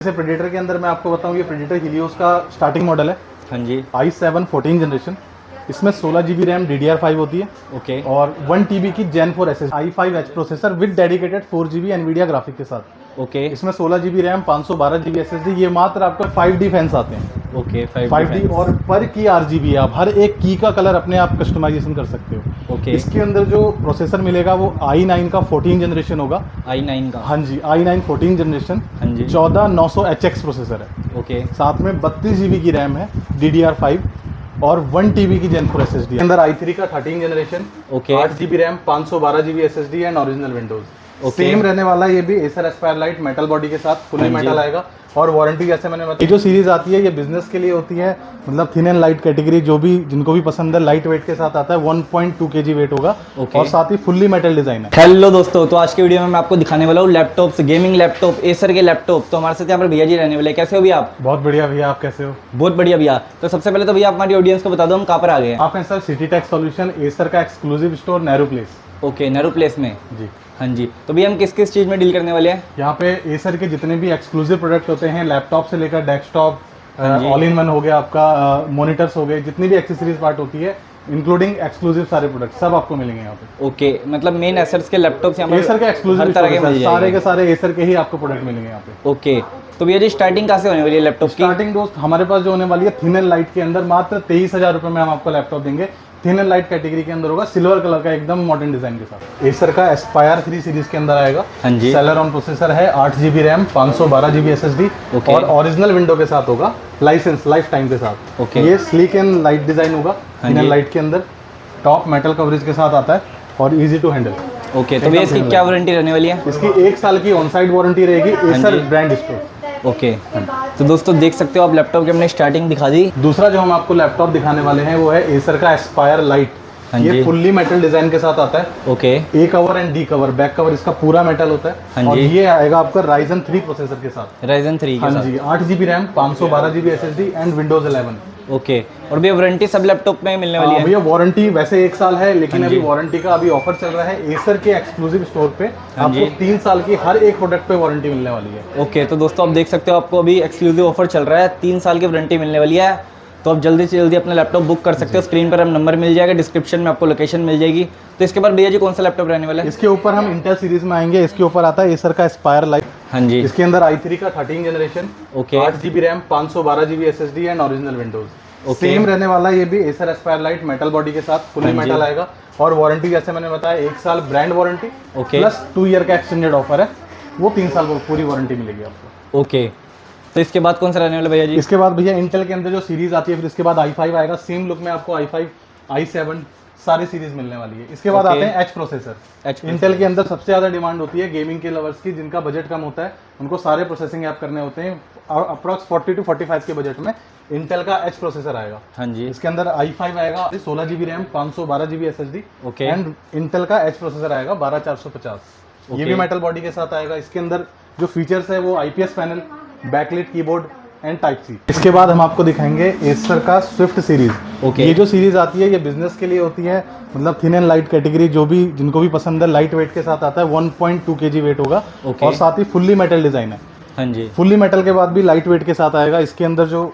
जैसे प्रेडेटर के अंदर मैं आपको बताऊं, ये प्रेडेटर हीलियोस का स्टार्टिंग मॉडल है। हाँ जी। i7 14 जनरेशन, इसमें 16 GB रैम DDR5 होती है ओके और 1 TB की Gen 4 SSD i5H processor with dedicated 4 GB NVIDIA graphic के साथ। ओके इसमें 16 GB रैम 512 GB SSD, ये मात्र आपको 5D फैंस आते हैं। ओके 5D और पर की RGB, आप हर एक की का कलर अपने आप कस्टमाइजेशन कर सकते हो। ओके। इसके अंदर जो प्रोसेसर मिलेगा वो i9 का 14 जनरेशन होगा। i9 का? हाँ जी, i9 14 जनरेशन, हाँ जी। 14900HX प्रोसेसर है। ओके। साथ में 32 GB की रैम है DDR5 और 1 TB की Gen 4 SSD। अंदर i3 का 13 generation, okay. 8 GB RAM, 512 GB SSD and original Windows. Okay. Same रहने वाला है ये भी, Acer Aspire light metal body के साथ, फुली हाँ जी। मेटल आएगा और वारंटी जैसे मैंने बताया। ये जो सीरीज आती है ये बिजनेस के लिए होती है, मतलब थिन एंड लाइट कैटेगरी, जो भी जिनको भी पसंद है। लाइट वेट के साथ आता है, 1.2 kg वेट होगा। ओके। और साथ ही फुल्ली मेटल डिजाइन है। हेलो दोस्तों, तो आज के वीडियो में मैं आपको दिखाने वाला हूँ लैपटॉप्स, गेमिंग लैपटॉप, एसर के लैपटॉप। तो हमारे साथ यहाँ पर भैया जी रहने वाले। कैसे हो भैया आप? बहुत बढ़िया भैया, आप कैसे हो? बहुत बढ़िया भैया। तो सबसे पहले तो भैया हमारी ऑडियंस को बता दो हम कहाँ पर आ गए हैं। आप हैं sir city tech solution, Acer का exclusive store Nehru Place. Okay, Nehru Place में। जी हाँ जी। तो भैया हम किस किस चीज़ में डील करने वाले हैं? यहाँ पे एसर के जितने भी एक्सक्लूसिव प्रोडक्ट होते हैं, लैपटॉप से लेकर डेस्कटॉप, हाँ जी। ऑल इन वन हो गया आपका, मॉनिटर्स हो गए, जितनी भी एक्सेसरीज पार्ट होती है इंक्लूडिंग एक्सक्लूसिव सारे प्रोडक्ट सब आपको मिलेंगे यहाँ पे। ओके, मतलब मेन एसर्स के लैपटॉप्स यहाँ पर एसर के हर एक्सक्लूसिव तरह के मिल सारे जाएंगे। के सारे एसर के ही आपको प्रोडक्ट मिलेंगे यहाँ पे। ओके, तो भैया जी स्टार्टिंग कहाँ से होने वाली है लैपटॉप की? स्टार्टिंग दोस्त हमारे पास जो होने वाली है थिन एंड लाइट के अंदर मात्र 23,000 रुपये में हम आपको लैपटॉप देंगे। थिन एंड लाइट कैटेगरी के अंदर होगा, सिल्वर कलर का एकदम मॉडर्न डिजाइन के साथ। एसर का एस्पायर 3 सीरीज के अंदर आएगा। हाँ जी। सेलेरॉन प्रोसेसर है, 8 GB RAM, 512 GB SSD okay. और ओरिजिनल विंडो के साथ होगा, लाइसेंस लाइफ टाइम के साथ। ओके। ये स्लीक एंड लाइट डिजाइन होगा। हाँ थिन एंड जी। लाइट के अंदर टॉप मेटल कवरेज के साथ आता है और इजी टू हैंडल। ओके, तो भैया इसकी क्या वारंटी रहने वाली है? इसकी 1 साल की ऑन साइड वारंटी रहेगी, Acer ji. Brand store. Okay, तो दोस्तों देख सकते हो आप लैपटॉप की हमने स्टार्टिंग दिखा दी। दूसरा जो हम आपको लैपटॉप दिखाने वाले हैं वो है एसर का एस्पायर लाइट। हाँ ये जी। फुल्ली मेटल डिजाइन के साथ आता है। Okay. A cover and D cover, back cover इसका पूरा मेटल होता है। हाँ और जी। ये आएगा आपका राइजन 3 प्रोसेसर के साथ। राइजन 3 के हाँ साथ। जी, 8 GB RAM, 512 GB SSD and Windows 11। Okay, और भैया वारंटी सब लैपटॉप में मिलने वाली है? भैया वारंटी वैसे 1 साल है, लेकिन हाँ अभी जी। वारंटी का अभी ऑफर चल रहा है। एसर के एक्सक्लूसिव स्टोर पे हाँ आपको जी। 3 साल की हर एक प्रोडक्ट पे वारंटी मिलने वाली है। ओके, तो दोस्तों आप देख सकते हो आपको अभी एक्सक्लूसिव ऑफर चल रहा है, 3 साल की वारंटी मिलने वाली है। तो आप जल्दी से जल्दी अपना लैपटॉप बुक कर सकते हो। स्क्रीन पर हम नंबर मिल जाएगा, डिस्क्रिप्शन में आपको लोकेशन मिल जाएगी। तो इसके बाद भैया जी कौन सा लैपटॉप रहने वाला है? इसके ऊपर हम इंटेल सीरीज में आएंगे। इसके ऊपर आता है एसर का एस्पायर लाइट। हाँ जी। इसके अंदर i3 का 13 generation, okay. 8 GB RAM, 512 GB SSD and original Windows. Okay. Same रहने वाला है ये भी, Acer Aspire light metal body के साथ, फुली हाँ जी। मेटल आएगा और वारंटी जैसे मैंने बताया 1 साल brand warranty okay. Plus 2 year का एक्सटेंडेड ऑफर है, वो 3 साल को पूरी वारंटी मिलेगी आपको। ओके, तो इसके बाद कौन सा रहने वाला भैया जी? इसके बाद भैया इंटेल के अंदर जो सीरीज आती है, फिर इसके बाद i5 आएगा। सेम लुक में आपको i5, i7 सारी सीरीज मिलने वाली है। इसके बाद ओके। आते हैं एच प्रोसेसर। H इंटेल के अंदर सबसे ज्यादा डिमांड होती है गेमिंग के लवर्स की, जिनका बजट कम होता है, उनको सारे प्रोसेसिंग ऐप करने होते हैं। और अप्रॉक्स 40 to 45 के बजट में इंटेल का एच प्रोसेसर आएगा। हाँ जी। इसके अंदर i5 आएगा, 16 GB RAM, 512 GB SSD okay. And Intel का एच प्रोसेसर आएगा 12450। ये भी मेटल बॉडी के साथ आएगा। इसके अंदर जो फीचर्स है वो IPS panel, backlit keyboard and type C. इसके बाद हम आपको दिखाएंगे एसर का स्विफ्ट सीरीज। ओके। ये जो सीरीज आती है ये बिजनेस के लिए होती है, मतलब थिन एंड लाइट कैटेगरी, जो भी जिनको भी पसंद है। लाइट वेट के साथ आता है, 1.2 kg वेट होगा। ओके। और साथ ही फुल्ली मेटल डिजाइन है। हाँ जी। फुल्ली मेटल के बाद भी लाइट वेट के साथ आएगा। इसके अंदर जो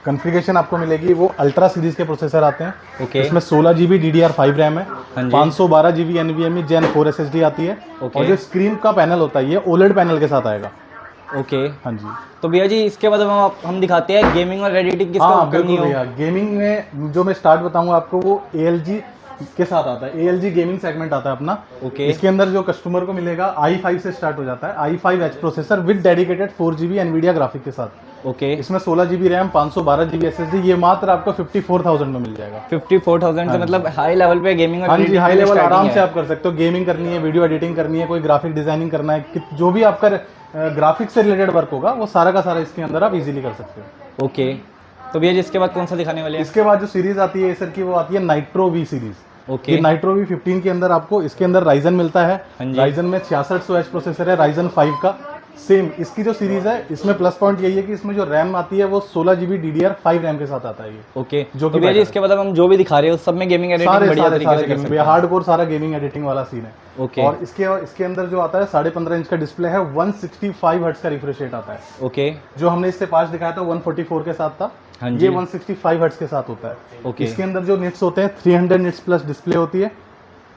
कॉन्फ़िगरेशन आपको मिलेगी वो अल्ट्रा सीरीज के प्रोसेसर आते हैं। ओके। इसमें 16 GB DDR5 रैम है, हाँ जी। 512 GB NVMe Gen 4 SSD आती है। ओके। और जो स्क्रीन का पैनल होता है ये OLED पैनल के साथ आएगा। ओके, हाँ जी। तो भैया जी इसके बाद हम दिखाते हैं गेमिंग और एडिटिंग किसका हाँ करनी बिल्कुल हो। भैया, गेमिंग में जो मैं स्टार्ट बताऊंगा आपको वो ALG के साथ आता है। ALG गेमिंग सेगमेंट आता है अपना। ओके। इसके अंदर जो कस्टमर को मिलेगा i5 से स्टार्ट हो जाता है, i5H processor with dedicated 4 GB NVIDIA graphic के साथ। ओके, इसमें 16 GB रैम, 512 GB SSD, ये मात्र आपको 54,000 में मिल जाएगा। 54,000 से मतलब हाई लेवल पे गेमिंग और हाँ जी, editing हाई की लेवल starting आराम है। से आप कर सकते हो। गेमिंग करनी है, वीडियो एडिटिंग करनी है, कोई ग्राफिक डिजाइनिंग करना है, जो भी आपका ग्राफिक से रिलेटेड वर्क होगा वो सारा का सारा इसके अंदर आप इजीली कर सकते हो। ओके, तो भैया जी इसके बाद कौन सा दिखाने वाले हैं? इसके बाद जो सीरीज आती है एसर की वो आती है नाइट्रो वी सीरीज। ओके। ये नाइट्रो वी 15 के अंदर आपको इसके अंदर राइजन मिलता है। हाँ जी। राइजन में 6600H प्रोसेसर है, राइजन 5 का। सेम इसकी जो सीरीज है इसमें प्लस पॉइंट यही है कि इसमें जो रैम आती है वो 16 GB DDR5 रैम के साथ आता है ये। ओके, जो तो कि भैया जी better इसके बाद हम जो भी दिखा रहे हो सब में गेमिंग एडिटिंग सारे बढ़िया सारे तरीके सारे से कर गेमिंग सकते हैं। हार्डकोर सारा गेमिंग एडिटिंग वाला सीन है। ओके और इसके अंदर जो आता है 15.5 इंच का डिस्प्ले है, 165 हर्ट्ज का रिफ्रेश रेट आता है। ओके जो हमने इससे 5 दिखाया था 144 के साथ था, हाँ जी। ये 165 हर्ट्ज के साथ होता है। ओके। इसके अंदर जो निट्स होते हैं 300 निट्स प्लस डिस्प्ले होती है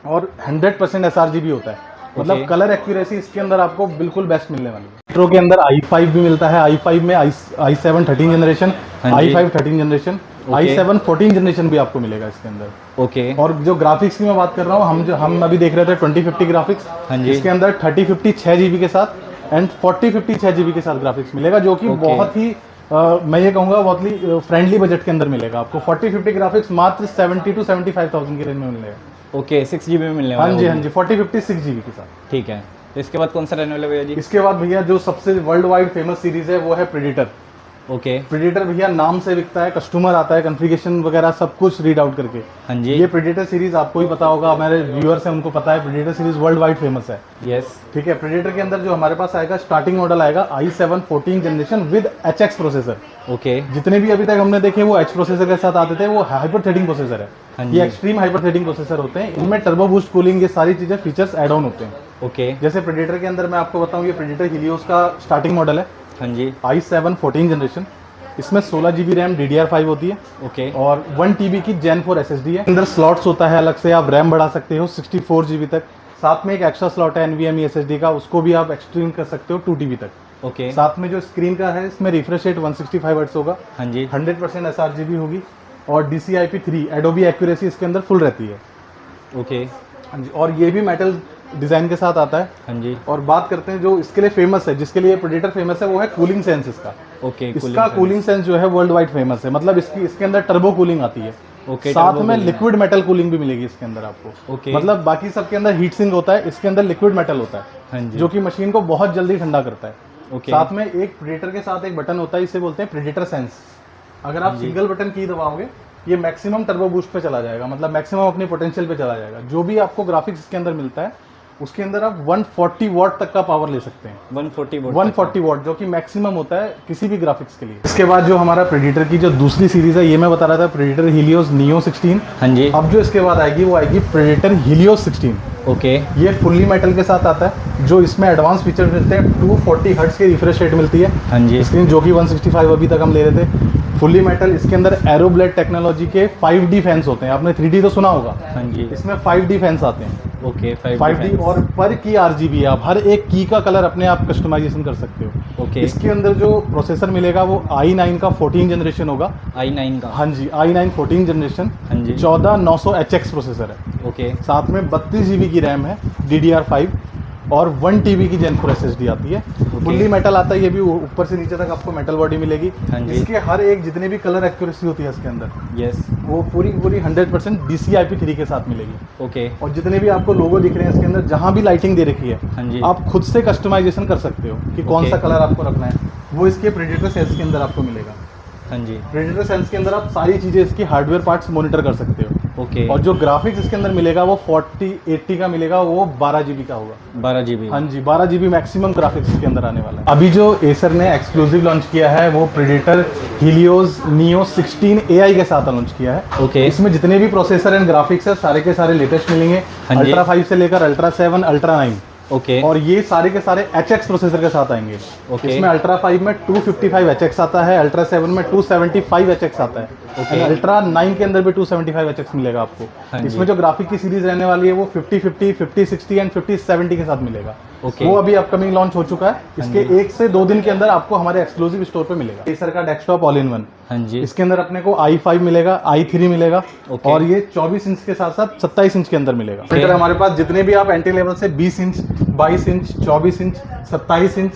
और 100% sRGB होता है। मतलब ओके। कलर एक्यूरेसी इसके अंदर आपको बिल्कुल बेस्ट मिलने वाली है। मेट्रो के अंदर i5 भी मिलता है, i5 में i7 13 जनरेशन, हाँ जी। i5 13 generation, okay. i7 14 generation भी आपको मिलेगा इसके अंदर। ओके और जो ग्राफिक्स की मैं बात कर रहा हूँ, हम अभी देख रहे थे 2050 ग्राफिक्स, हाँ जी। इसके अंदर 3050 6GB के साथ एंड 4050 6GB के साथ ग्राफिक्स मिलेगा, जो कि ओके। बहुत ही मैं ये कहूँगा बहुत ही फ्रेंडली बजट के अंदर मिलेगा आपको। 4050 ग्राफिक्स मात्र 70 to 75,000 की रेंज में मिलेगा। ओके 6 GB में मिलने हाँ वाला जी है। हाँ जी 4050 6GB के साथ। ठीक है, तो इसके बाद कौन सा रहने वाला है भैया जी? इसके बाद भैया जो सबसे वर्ल्ड वाइड फेमस सीरीज है वो है प्रेडिटर। ओके प्रेडिटर भैया नाम से बिकता है, कस्टमर आता है कॉन्फ़िगरेशन वगैरह सब कुछ रीड आउट करके। हाँ जी। ये प्रेडिटर सीरीज आपको ही पता होगा, हमारे व्यूअर्स हैं उनको पता है, predator series world wide famous है। यस ठीक है, प्रेडिटर के अंदर जो हमारे पास आएगा स्टार्टिंग मॉडल आएगा i7 14 generation with HX processor. Okay जितने भी अभी तक हमने देखे वो H प्रोसेसर के साथ आते थे, वो हाइपर थ्रेडिंग प्रोसेसर है। हाँ जी। ये एक्सट्रीम हाइपर थ्रेडिंग प्रोसेसर होते हैं, इनमें टर्बो बूस्ट कूलिंग ये सारी चीजें फीचर्स ऐड ऑन होते हैं। ओके जैसे प्रेडिटर के अंदर मैं आपको बताऊं, ये प्रेडिटर हीलियोस का स्टार्टिंग मॉडल है, हाँ जी। i7 14 generation. इसमें 16GB रैम DDR5 होती है ओके और 1 TB की Gen 4 SSD है। अंदर स्लॉट्स होता है अलग से, आप रैम बढ़ा सकते हो 64GB तक। साथ में एक एक्स्ट्रा स्लॉट है NVMe SSD का, उसको भी आप एक्सट्रीम कर सकते हो 2 TB तक। ओके साथ में जो स्क्रीन का है इसमें रिफ्रेश रेट 165 हर्ट्ज होगा, हाँ जी। 100% sRGB होगी और DCI-P3 एडोबी एक्यूरेसी इसके अंदर फुल रहती है। ओके हाँ जी, और ये भी मेटल डिज़ाइन के साथ आता है। हाँ जी। और बात करते हैं जो इसके लिए फेमस है, जिसके लिए प्रेडेटर फेमस है, वो है कूलिंग सेंस इसका। ओके इसका कूलिंग सेंस जो है वर्ल्ड वाइड फेमस है, मतलब इसके अंदर टर्बो कूलिंग आती है। ओके साथ में लिक्विड मेटल कूलिंग भी मिलेगी इसके अंदर आपको। ओके। मतलब बाकी सबके अंदर हीट सिंक होता है, इसके अंदर लिक्विड मेटल होता है, हाँ जी। जो कि मशीन को बहुत जल्दी ठंडा करता है। ओके साथ में एक प्रेडेटर के साथ एक बटन होता है, इसे बोलते हैं प्रेडेटर सेंस। अगर आप सिंगल बटन की दबाओगे ये मैक्सिमम टर्बो बूस्ट पे चला जाएगा, मतलब मैक्सिमम अपनी पोटेंशियल पे चला जाएगा। जो भी आपको ग्राफिक्स इसके अंदर मिलता है उसके अंदर आप 140 वॉट तक का पावर ले सकते हैं। 140 वॉट जो कि मैक्सिमम होता है किसी भी ग्राफिक्स के लिए। इसके बाद जो हमारा प्रेडिटर की जो दूसरी सीरीज है, ये मैं बता रहा था, प्रेडिटर हीलियोस नियो 16। हाँ जी। अब जो इसके बाद आएगी वो आएगी प्रेडिटर हीलियोस 16। ओके ये फुल्ली मेटल के साथ आता है, जो इसमें एडवांस फीचर मिलते हैं। 240 हर्ट्ज की रिफ्रेश रेट मिलती है। हाँ जी। स्क्रीन जो कि 165 अभी तक हम ले रहे थे, फुल्ली मेटल। इसके अंदर एरोब्लेड टेक्नोलॉजी के 5D फैंस होते हैं, आपने 3D तो सुना होगा, हाँ जी। इसमें 5D फैंस आते हैं। ओके 5D और पर की RGB है, आप हर एक की का कलर अपने आप कस्टमाइजेशन कर सकते हो। ओके। इसके अंदर जो प्रोसेसर मिलेगा वो i9 का 14 जनरेशन होगा। i9 का? हाँ जी, i9 14 जनरेशन, हाँ जी। 14900 HX प्रोसेसर है। ओके साथ में 32GB की रैम है DDR5 और 1 TB की Gen 4 SSD आती है। फुल्ली मेटल आता है, ये भी ऊपर से नीचे तक आपको मेटल बॉडी मिलेगी। हाँ जी। इसके हर एक जितने भी कलर एक्यूरेसी होती है इसके अंदर, यस। वो पूरी 100% DCI-P3 के साथ मिलेगी। ओके और जितने भी आपको लोगो दिख रहे हैं इसके अंदर, जहाँ भी लाइटिंग दे रखी है, हाँ जी। आप खुद से कस्टमाइजेशन कर सकते हो कि कौन ओके। सा कलर आपको रखना है, वो इसके प्रेडिटर सेल्स के अंदर आपको मिलेगा। हाँ जी। प्रेडिटर सेल्स के अंदर आप सारी चीज़ें इसकी हार्डवेयर पार्ट्स मॉनिटर कर सकते हो। ओके। और जो ग्राफिक्स इसके अंदर मिलेगा वो 4080 का मिलेगा, वो 12GB का होगा। 12GB? हाँ जी, 12GB मैक्सिमम ग्राफिक्स इसके अंदर आने वाला है। अभी जो एसर ने एक्सक्लूसिव लॉन्च किया है वो प्रेडिटर हीलियोस नियो 16 AI के साथ लॉन्च किया है। ओके। इसमें जितने भी प्रोसेसर एंड ग्राफिक्स है सारे के सारे लेटेस्ट मिलेंगे। हाँ जी। अल्ट्रा 5 से लेकर अल्ट्रा 7, अल्ट्रा 9। ओके। और ये सारे के सारे HX प्रोसेसर के साथ आएंगे। ओके। इसमें अल्ट्रा 5 में 255 HX आता है, अल्ट्रा 7 में 275 HX आता है। ओके। अल्ट्रा 9 के अंदर भी 275 HX मिलेगा आपको। हाँ जी। इसमें जो ग्राफिक की सीरीज रहने वाली है वो 5050, 5060 एंड 5070 के साथ मिलेगा। ओके। वो अभी अपकमिंग लॉन्च हो चुका है। इसके 1 से 2 दिन के अंदर आपको हमारे एक्सक्लूसिव स्टोर पे मिलेगा। एसर का डेस्कटॉप ऑल इन वन। हाँ जी। इसके अंदर अपने को i5 मिलेगा, i3 मिलेगा। ओके। और ये 24 इंच के साथ साथ 27 इंच के अंदर मिलेगा। फिर हमारे पास जितने भी आप एंट्री लेवल से 20 इंच, 22 इंच, 24 इंच, 27 इंच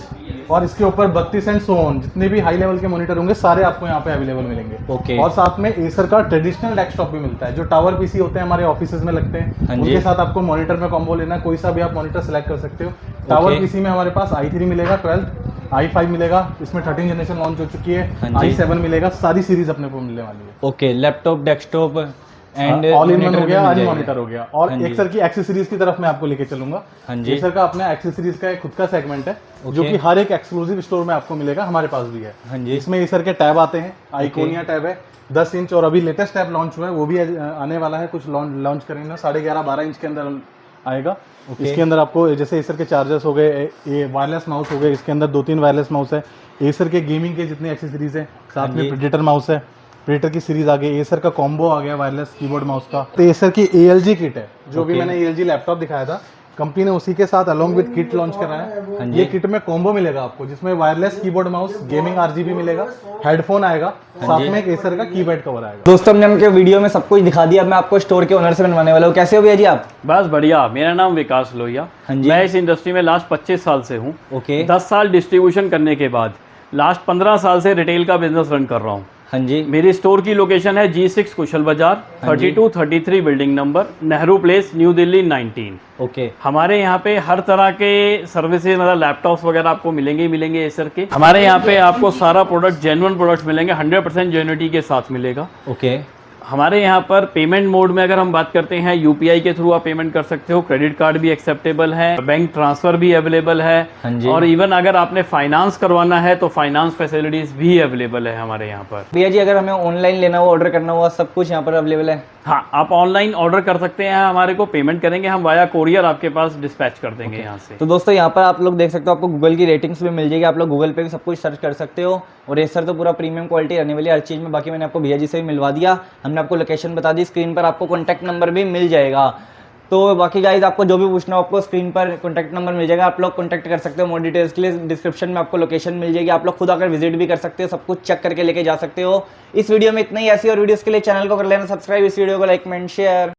और इसके ऊपर 32 एंड सो ऑन जितने भी हाई लेवल के मॉनिटर होंगे सारे आपको यहाँ पे अवेलेबल मिलेंगे। ओके। और साथ में एसर का ट्रेडिशनल डेस्कटॉप भी मिलता है, जो टावर पीसी होते हैं हमारे ऑफिसेज में लगते हैं। हाँ जी। उनके साथ आपको मॉनिटर में कॉम्बो लेना है, कोई सा भी आप मॉनिटर सेलेक्ट कर सकते हो। Tower okay. पीसी में हमारे पास i3 मिलेगा 12, i5 मिलेगा, इसमें 13 जनरेशन लॉन्च हो चुकी है, हाँ जी। i7 मिलेगा, सारी सीरीज अपने को मिलने वाली है। Okay, laptop, desktop and all in one हो गया, अन्य मॉनिटर हो गया। और हाँ जी। एक सर की एक्सेसरीज की तरफ मैं आपको लेके चलूंगा। हाँ जी। एसर का अपना एक्सेसरीज का एक खुद का सेगमेंट है जो कि हर एक एक्सक्लूसिव स्टोर में आपको मिलेगा, हमारे पास भी है। हाँ जी। इसमें एसर के टैब आते हैं, आइकोनिया टैब है 10 इंच, और अभी लेटेस्ट टैब लॉन्च हुआ है, वो भी आने वाला है, कुछ लॉन्च करेंगे 11.5-12 इंच के अंदर आएगा। इसके अंदर आपको जैसे एसर के चार्जर्स हो गए, ये वायरलेस माउस हो गए, इसके अंदर 2-3 वायरलेस माउस है। एसर के गेमिंग के जितने एक्सेसरीज हैं, साथ में प्रेडेटर माउस है, प्रेडेटर की सीरीज आ गई, एसर का कॉम्बो आ गया वायरलेस कीबोर्ड माउस का। तो एसर की ALG किट है, जो भी मैंने ALG लैपटॉप दिखाया था, कंपनी ने उसी के साथ अलोंग विद किट लॉन्च कराया है। ये किट में कॉम्बो मिलेगा आपको, जिसमें wireless keyboard mouse, gaming RGB मिलेगा, हेडफोन आएगा, साथ में एक एसर का कीपैड कवर आएगा। दोस्तों हमने हमके वीडियो में सब कुछ दिखा दिया, अब मैं आपको स्टोर के ओनर से बनवाने वाला हूँ। कैसे हो भैया जी आप? बस बढ़िया। मेरा नाम विकास लोहिया। हाँ जी। मैं इस इंडस्ट्री में लास्ट 25 साल से हूँ। ओके। 10 साल डिस्ट्रीब्यूशन करने के बाद लास्ट 15 साल से रिटेल का बिजनेस रन कर रहा हूँ। हाँ जी। मेरी स्टोर की लोकेशन है G6 कुशल बाजार, 3233 building number, Nehru place, new Delhi 19। Okay. हमारे यहाँ पे हर तरह के सर्विसेज, मतलब लैपटॉप्स वगैरह आपको मिलेंगे ही मिलेंगे एसर के। हमारे यहाँ पे आपको सारा प्रोडक्ट जेन्युइन प्रोडक्ट्स मिलेंगे, 100% जेन्युइनिटी के साथ मिलेगा। ओके। हमारे यहाँ पर पेमेंट मोड में अगर हम बात करते हैं, UPI के थ्रू आप पेमेंट कर सकते हो, क्रेडिट कार्ड भी एक्सेप्टेबल है, बैंक ट्रांसफर भी अवेलेबल है, हाँ जी। और इवन अगर आपने फाइनेंस करवाना है तो फाइनेंस फैसिलिटीज भी अवेलेबल है हमारे यहाँ पर। भैया जी अगर हमें ऑनलाइन लेना हो, ऑर्डर करना हुआ, सब कुछ यहाँ पर अवेलेबल है? हाँ, आप ऑनलाइन ऑर्डर कर सकते हैं, हमारे को पेमेंट करेंगे, हम वाया कोरियर आपके पास डिस्पैच कर देंगे यहाँ से। तो दोस्तों यहाँ पर आप लोग देख सकते हो, आपको गूगल की रेटिंग्स भी मिल जाएगी, आप लोग गूगल पे भी सब कुछ सर्च कर सकते हो। और एसर तो पूरा प्रीमियम क्वालिटी रहने वाली है हर चीज़ में। बाकी मैंने आपको भैया जी से भी मिलवा दिया, हमने आपको लोकेशन बता दी, स्क्रीन पर आपको कॉन्टैक्ट नंबर भी मिल जाएगा। तो बाकी गाइज आपको जो भी पूछना हो, आपको स्क्रीन पर कॉन्टैक्ट नंबर मिल जाएगा, आप लोग कॉन्टैक्ट कर सकते हो। मोर डिटेल्स के लिए डिस्क्रिप्शन में आपको लोकेशन मिल जाएगी, आप लोग खुद आकर विजिट भी कर सकते हो, सब कुछ चेक करके लेके जा सकते हो। इस वीडियो में इतना ही। ऐसी और वीडियोस के लिए चैनल को कर लेना सब्सक्राइब, इस वीडियो को लाइक, कमेंट, शेयर।